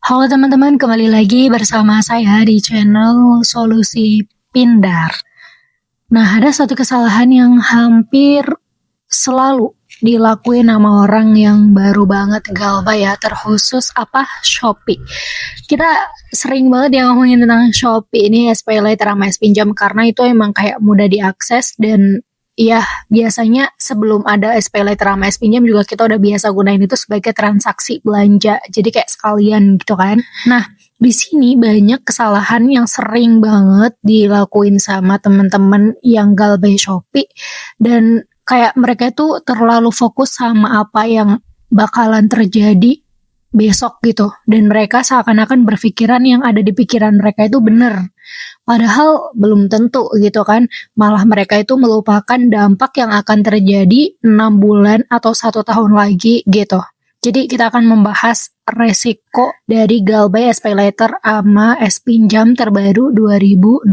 Halo teman-teman, kembali lagi bersama saya di channel Solusi Pindar. Nah, ada satu kesalahan yang hampir selalu dilakuin sama orang yang baru banget galbay ya, terkhusus Shopee. Kita sering banget ya ngomongin tentang Shopee ini SPayLater sama S-Pinjam karena itu emang kayak mudah diakses dan ya biasanya sebelum ada SPayLater sama S-Pinjam juga kita udah biasa gunain itu sebagai transaksi belanja. Jadi kayak sekalian gitu kan. Nah, di sini banyak kesalahan yang sering banget dilakuin sama temen-temen yang galbay Shopee dan kayak mereka itu terlalu fokus sama apa yang bakalan terjadi besok gitu dan mereka seakan-akan berpikiran yang ada di pikiran mereka itu bener padahal belum tentu gitu kan, malah mereka itu melupakan dampak yang akan terjadi 6 bulan atau 1 tahun lagi gitu. Jadi kita akan membahas resiko dari galbay SPayLater sama S-Pinjam terbaru 2026.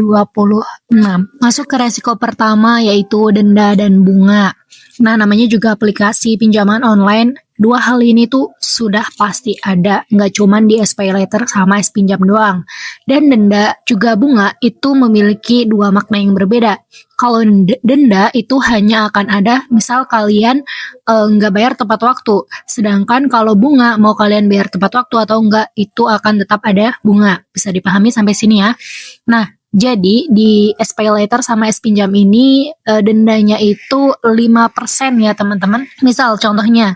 Masuk ke resiko pertama yaitu denda dan bunga. Nah, namanya juga aplikasi pinjaman online. Dua hal ini tuh sudah pasti ada, nggak cuman di SPayLater sama S-Pinjam doang. Dan denda juga bunga itu memiliki dua makna yang berbeda. Kalau denda itu hanya akan ada misal kalian nggak bayar tepat waktu. Sedangkan kalau bunga mau kalian bayar tepat waktu atau enggak, itu akan tetap ada bunga. Bisa dipahami sampai sini ya. Nah, jadi di SPayLater sama S-Pinjam ini dendanya itu 5% ya teman-teman. Misal contohnya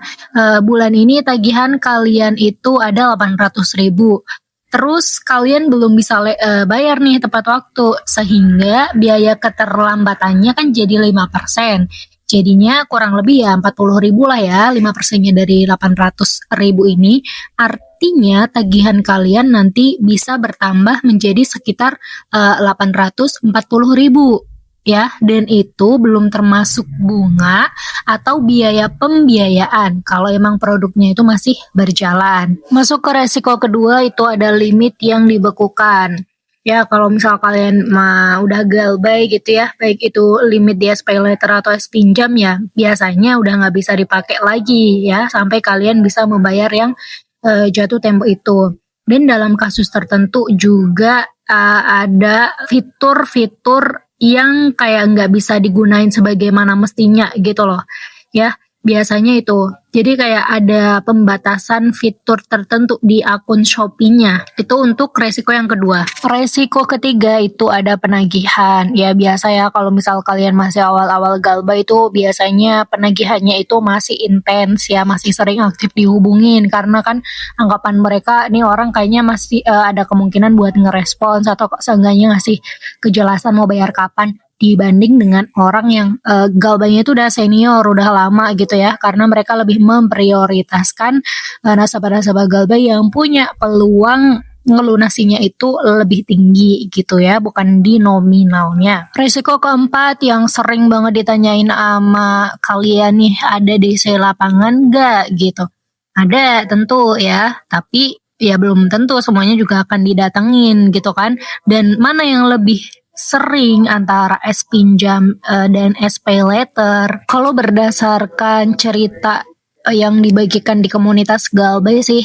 bulan ini tagihan kalian itu ada 800.000. Terus kalian belum bisa bayar nih tepat waktu sehingga biaya keterlambatannya kan jadi 5%. Jadinya kurang lebih ya 40.000 lah ya, 5%-nya dari 800.000 ini. Artinya tagihan kalian nanti bisa bertambah menjadi sekitar 840.000 ya, dan itu belum termasuk bunga atau biaya pembiayaan kalau emang produknya itu masih berjalan. Masuk ke resiko kedua itu ada limit yang dibekukan. Ya, kalau misal kalian udah galbay gitu ya, baik itu limit di SPayLater atau S-Pinjam ya, biasanya udah nggak bisa dipakai lagi ya, sampai kalian bisa membayar yang jatuh tempo itu. Dan dalam kasus tertentu juga ada fitur-fitur yang kayak nggak bisa digunain sebagaimana mestinya gitu loh. Ya, biasanya itu. Jadi kayak ada pembatasan fitur tertentu di akun Shopee-nya. Itu untuk resiko yang kedua. Resiko ketiga itu ada penagihan. Ya biasa ya kalau misal kalian masih awal-awal galbay itu biasanya penagihannya itu masih intens ya, masih sering aktif dihubungin karena kan anggapan mereka nih orang kayaknya masih ada kemungkinan buat ngerespons atau seenggaknya ngasih kejelasan mau bayar kapan, dibanding dengan orang yang galbaynya itu udah senior, udah lama gitu ya, karena mereka lebih memprioritaskan nasabah-nasabah galbay yang punya peluang ngelunasinya itu lebih tinggi gitu ya, bukan di nominalnya. Risiko keempat yang sering banget ditanyain sama kalian nih, ada DC lapangan nggak gitu? Ada tentu ya, tapi ya belum tentu semuanya juga akan didatengin gitu kan. Dan mana yang lebih sering antara S-Pinjam dan SPayLater? Kalau berdasarkan cerita yang dibagikan di komunitas galbay sih,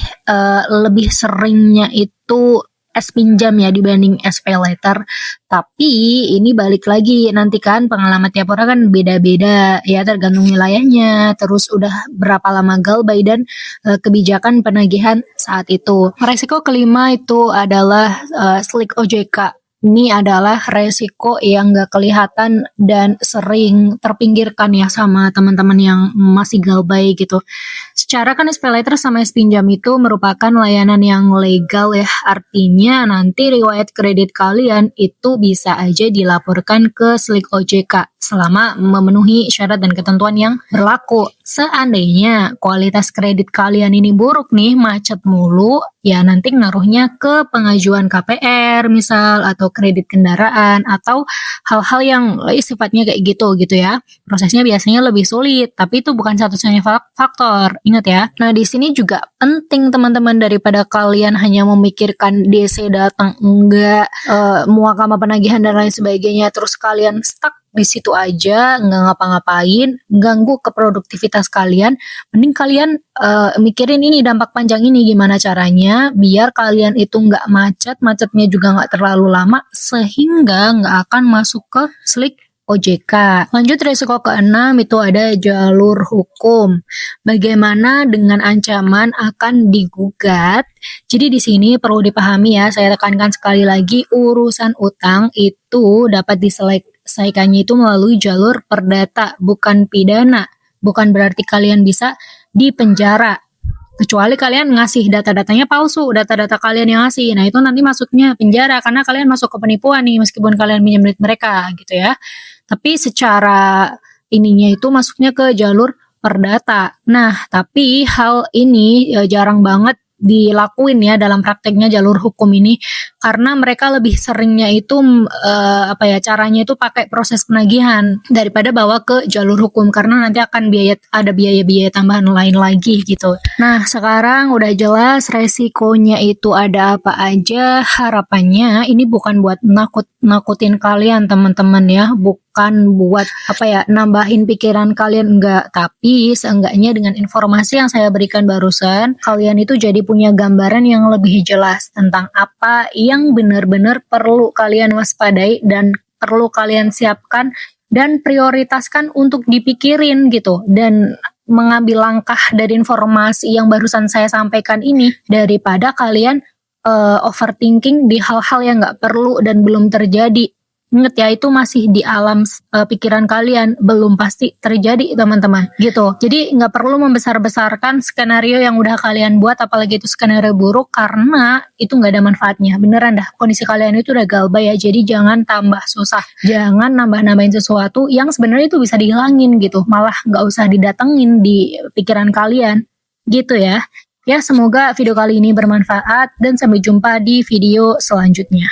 lebih seringnya itu S-Pinjam ya dibanding SPayLater. Tapi ini balik lagi, nanti kan pengalaman tiap orang kan beda-beda ya, tergantung wilayahnya, terus udah berapa lama galbay dan kebijakan penagihan saat itu. Resiko kelima itu adalah slick OJK. Ini adalah resiko yang gak kelihatan dan sering terpinggirkan ya sama teman-teman yang masih galbay gitu. Secara kan SPayLater sama S-Pinjam itu merupakan layanan yang legal ya. Artinya nanti riwayat kredit kalian itu bisa aja dilaporkan ke slick OJK selama memenuhi syarat dan ketentuan yang berlaku. Seandainya kualitas kredit kalian ini buruk nih, macet mulu, ya nanti ngaruhnya ke pengajuan KPR misal, atau kredit kendaraan, atau hal-hal yang sifatnya kayak gitu ya. Prosesnya biasanya lebih sulit, tapi itu bukan satu-satunya faktor. Ingat ya. Nah, di sini juga penting teman-teman, daripada kalian hanya memikirkan DC datang enggak, muakama penagihan dan lain sebagainya, terus kalian stuck di situ aja, nggak ngapa-ngapain, ganggu ke produktivitas kalian, mending kalian mikirin ini dampak panjang ini gimana caranya biar kalian itu nggak macet, macetnya juga nggak terlalu lama sehingga nggak akan masuk ke slik OJK. Lanjut resiko keenam itu ada jalur hukum. Bagaimana dengan ancaman akan digugat? Jadi di sini perlu dipahami ya, saya tekankan sekali lagi, urusan utang itu dapat diselesaikannya itu melalui jalur perdata, bukan pidana. Bukan berarti kalian bisa dipenjara. Kecuali kalian ngasih data-datanya palsu, data-data kalian yang ngasih. Nah, itu nanti masuknya penjara karena kalian masuk ke penipuan nih meskipun kalian pinjam duit mereka gitu ya. Tapi secara ininya itu masuknya ke jalur perdata. Nah, tapi hal ini jarang banget dilakuin ya dalam prakteknya jalur hukum ini karena mereka lebih seringnya itu caranya itu pakai proses penagihan daripada bawa ke jalur hukum karena nanti akan ada biaya-biaya tambahan lain lagi gitu. Nah, sekarang udah jelas resikonya itu ada apa aja. Harapannya ini bukan buat nakutin kalian teman-teman ya, bukan buat nambahin pikiran kalian, enggak, tapi seenggaknya dengan informasi yang saya berikan barusan kalian itu jadi punya gambaran yang lebih jelas tentang apa yang benar-benar perlu kalian waspadai dan perlu kalian siapkan dan prioritaskan untuk dipikirin gitu, dan mengambil langkah dari informasi yang barusan saya sampaikan ini daripada kalian overthinking di hal-hal yang nggak perlu dan belum terjadi. Ingat ya, itu masih di alam pikiran kalian, belum pasti terjadi teman-teman gitu. Jadi nggak perlu membesar-besarkan skenario yang udah kalian buat, apalagi itu skenario buruk, karena itu nggak ada manfaatnya. Beneran dah, kondisi kalian itu udah galbay ya, jadi jangan tambah susah, jangan nambah-nambahin sesuatu yang sebenarnya itu bisa dihilangin gitu, malah nggak usah didatengin di pikiran kalian gitu ya. Ya, semoga video kali ini bermanfaat dan sampai jumpa di video selanjutnya.